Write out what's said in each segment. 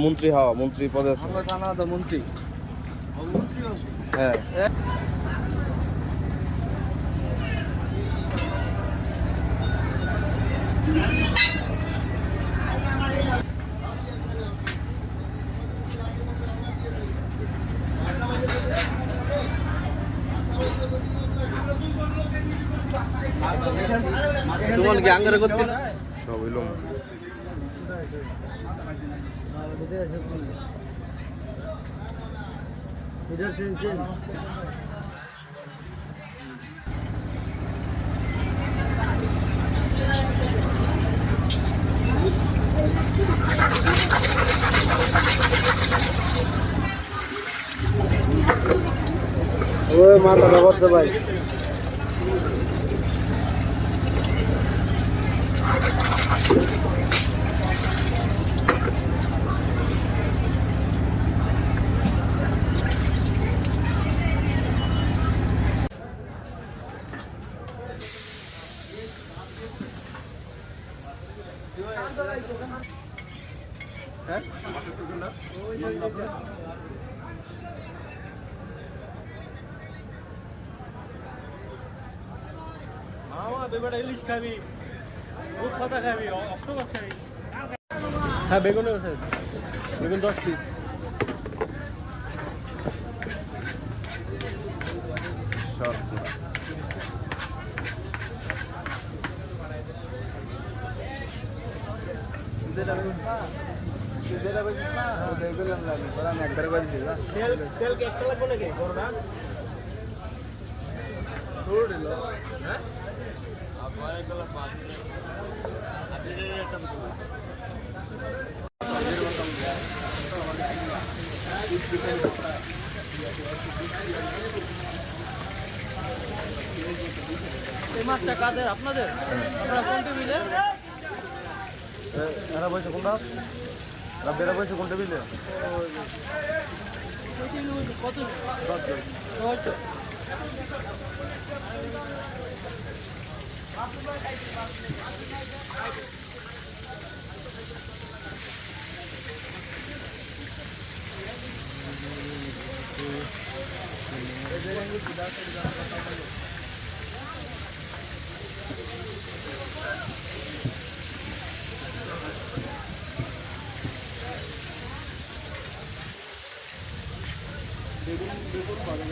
মন্ত্রী হওয়া, মন্ত্রী পদে আছে মন্ত্রী। হ্যাঁ তোমার কি আঙ্গারে করতে না সব হইল ওই মাথাটা বসে ভাই ইলিশ খাবি, সাদা খাবি, অক্টোপাস খাবি। হ্যাঁ বেগুনও আছে, বেগুন 10 পিস। তেল কি একটা লাগবে নাকি? এই মাছটা কাদের? আপনাদের? আপনারা কোন টেবিলে? এরা বসে কোনটা? রাবেরা বসে কোন টেবিলে? কত? 10 জন।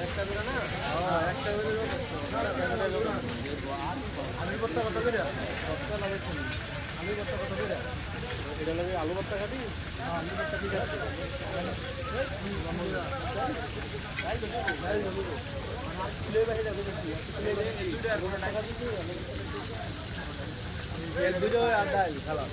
একটা বেলা না? একটা বেলা আমি করতে কত করে? আমি করতে কত করে? এটা লাগে আলু ভর্তা খাবি? আলু ভর্তা ঠিক আছে। দুটো আর ডাল খালাম।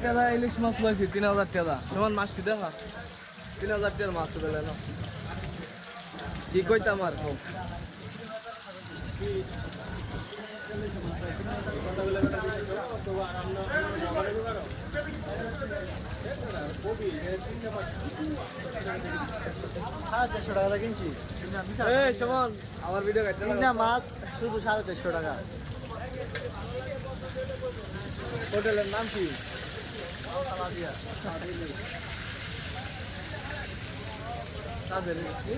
টাকা ইলিশ মাছ লইছি 3000 টাকা সমান মাছটি দেখা 3000 টাকার মাছ পেলে না কি কইতাম আর আমার ভিডিও মাছ শুধু 450 টাকা হোটেলের নাম কি? তাদের কি